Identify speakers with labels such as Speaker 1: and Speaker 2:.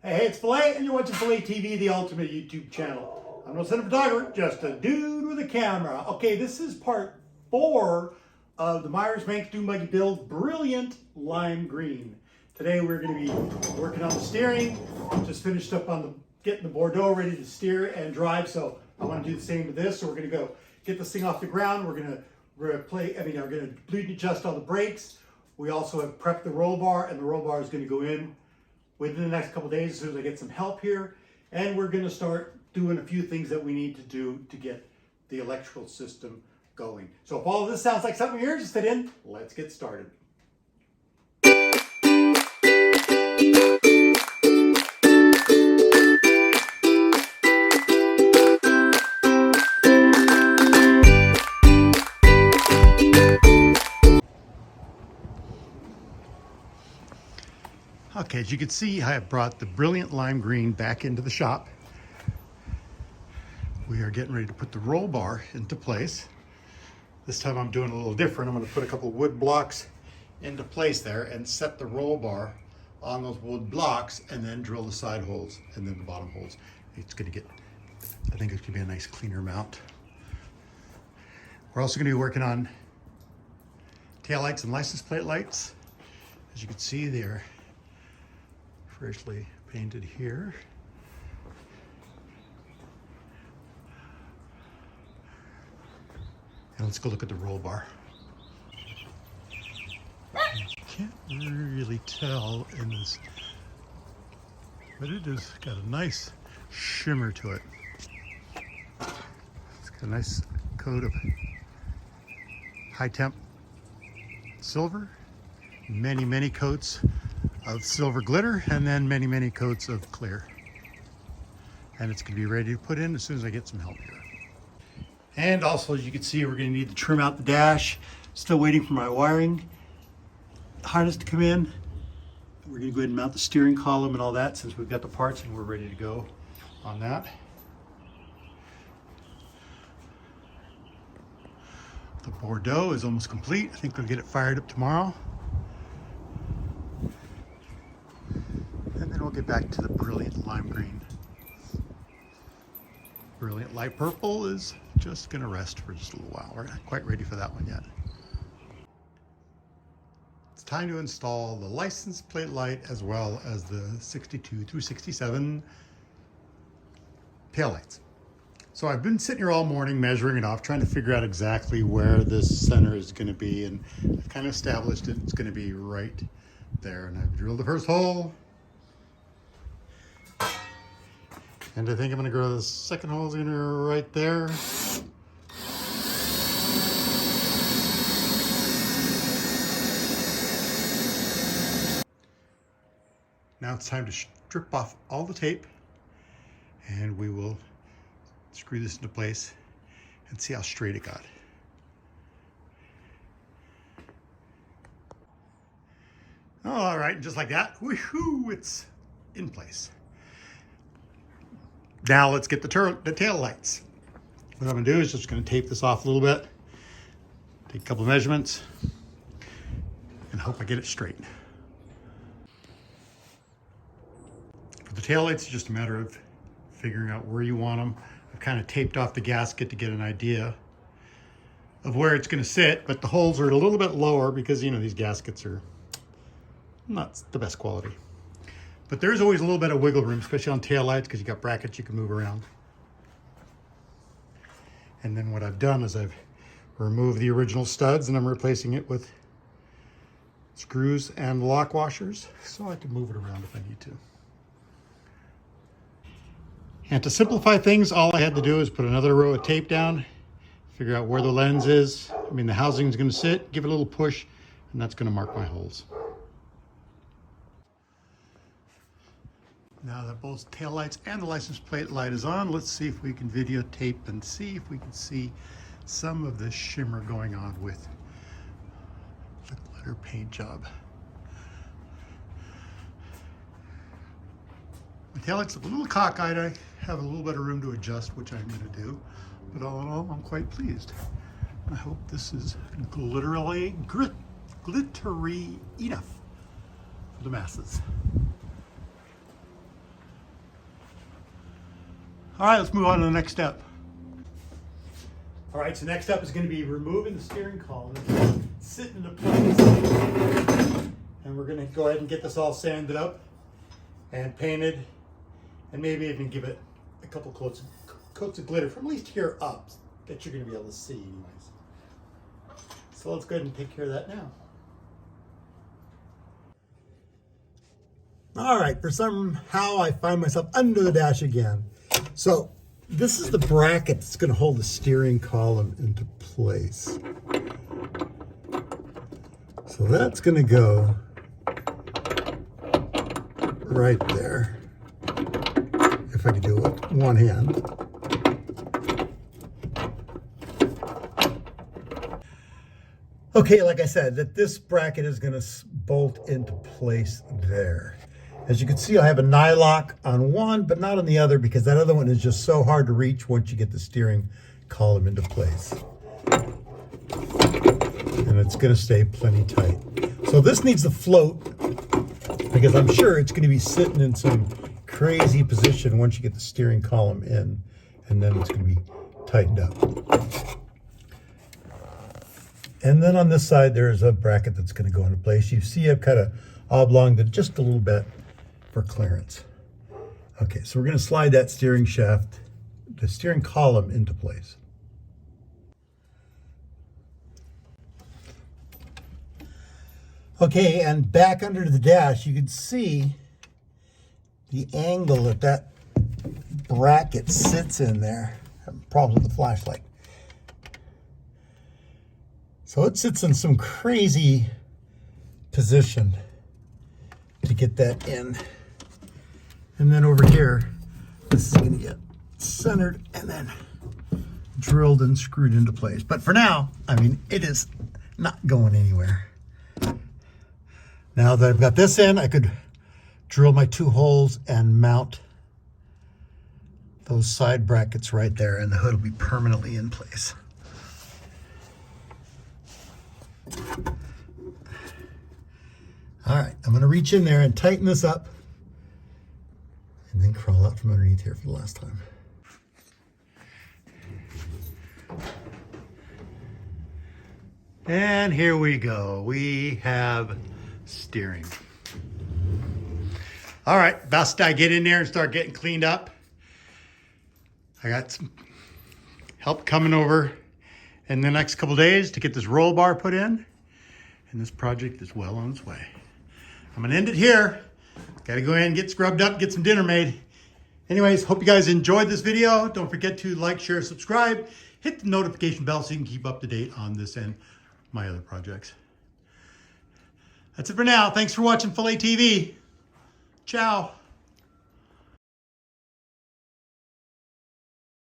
Speaker 1: Hey, it's Filet, and you're watching Filet TV, the ultimate YouTube channel. I'm no cinematographer, just a dude with a camera. Okay, this is part 4 of the MEYERS MANX DUNE BUGGY build, Brilliant Lime Green. Today we're going to be working on the steering. Just finished up on getting the Bordeaux ready to steer and drive, so I want to do the same with this. So we're going to go get this thing off the ground. We're going to bleed adjust all the brakes. We also have prepped the roll bar, and the roll bar is going to go in within the next couple of days as soon as I get some help here. And we're going to start doing a few things that we need to do to get the electrical system going. So if all of this sounds like something you're interested in, let's get started. Okay, as you can see, I have brought the Brilliant Lime Green back into the shop. We are getting ready to put the roll bar into place. This time I'm doing a little different. I'm going to put a couple of wood blocks into place there and set the roll bar on those wood blocks and then drill the side holes and then the bottom holes. It's going to get, I think it's going to be a nice cleaner mount. We're also going to be working on tail lights and license plate lights. As you can see, they're freshly painted here. And let's go look at the roll bar. You can't really tell in this, but it has got a nice shimmer to it. It's got a nice coat of high temp silver, many coats of silver glitter, and then many coats of clear. And it's going to be ready to put in as soon as I get some help here. And also, as you can see, we're going to need to trim out the dash. Still waiting for my wiring harness to come in. We're going to go ahead and mount the steering column and all that since we've got the parts and we're ready to go on that. The Bordeaux is almost complete. I think we'll get it fired up tomorrow. And then we'll get back to the Brilliant Lime Green. Brilliant Light Purple is just going to rest for just a little while. We're not quite ready for that one yet. It's time to install the license plate light as well as the 62 through 67 taillights. So I've been sitting here all morning measuring it off, trying to figure out exactly where this center is going to be, and I've kind of established it. It's going to be right there, and I've drilled the first hole. And I think I'm going to go the second hole is going to go right there. Now it's time to strip off all the tape, and we will screw this into place and see how straight it got. All right, just like that, woohoo, it's in place. Now let's get the tail lights. What I'm going to do is just going to tape this off a little bit, take a couple of measurements, and hope I get it straight. For the tail lights, it's just a matter of figuring out where you want them. I've kind of taped off the gasket to get an idea of where it's going to sit, but the holes are a little bit lower because, you know, these gaskets are not the best quality. But there's always a little bit of wiggle room, especially on tail lights, because you got brackets you can move around. And then what I've done is I've removed the original studs and I'm replacing it with screws and lock washers so I can move it around if I need to. And to simplify things, all I had to do is put another row of tape down, figure out where the lens is. I mean, the housing is going to sit, give it a little push, and that's going to mark my holes. Now that both tail lights and the license plate light is on, let's see if we can videotape and see if we can see some of the shimmer going on with the glitter paint job. My tail lights look a little cockeyed. I have a little bit of room to adjust, which I'm going to do. But all in all, I'm quite pleased. I hope this is glittery enough for the masses. All right, let's move on to the next step. All right, so next up is going to be removing the steering column. It's sitting into place. And we're going to go ahead and get this all sanded up and painted, and maybe even give it a couple coats of glitter from at least here up that you're going to be able to see anyways. So let's go ahead and take care of that now. All right, for somehow I find myself under the dash again. So this is the bracket that's going to hold the steering column into place. So that's going to go right there. If I could do it with one hand. Okay, like I said, that this bracket is going to bolt into place there. As you can see, I have a nylock on one, but not on the other, because that other one is just so hard to reach once you get the steering column into place. And it's going to stay plenty tight. So this needs to float, because I'm sure it's going to be sitting in some crazy position once you get the steering column in, and then it's going to be tightened up. And then on this side, there is a bracket that's going to go into place. You see I've kind of oblonged it just a little bit for clearance. Okay, so we're going to slide that steering shaft, the steering column, into place. Okay, and back under the dash, you can see the angle that that bracket sits in there. I have a problem with the flashlight. So it sits in some crazy position to get that in. And then over here, this is going to get centered and then drilled and screwed into place. But for now, I mean, it is not going anywhere. Now that I've got this in, I could drill my 2 holes and mount those side brackets right there, and the hood will be permanently in place. All right, I'm going to reach in there and tighten this up and then crawl out from underneath here for the last time. And here we go. We have steering. All right, best I get in there and start getting cleaned up. I got some help coming over in the next couple days to get this roll bar put in, and this project is well on its way. I'm gonna end it here. Gotta go in and get scrubbed up, get some dinner made. Anyways, hope you guys enjoyed this video. Don't forget to like, share, subscribe, hit the notification bell so you can keep up to date on this and my other projects. That's it for now. Thanks for watching philatv. Ciao.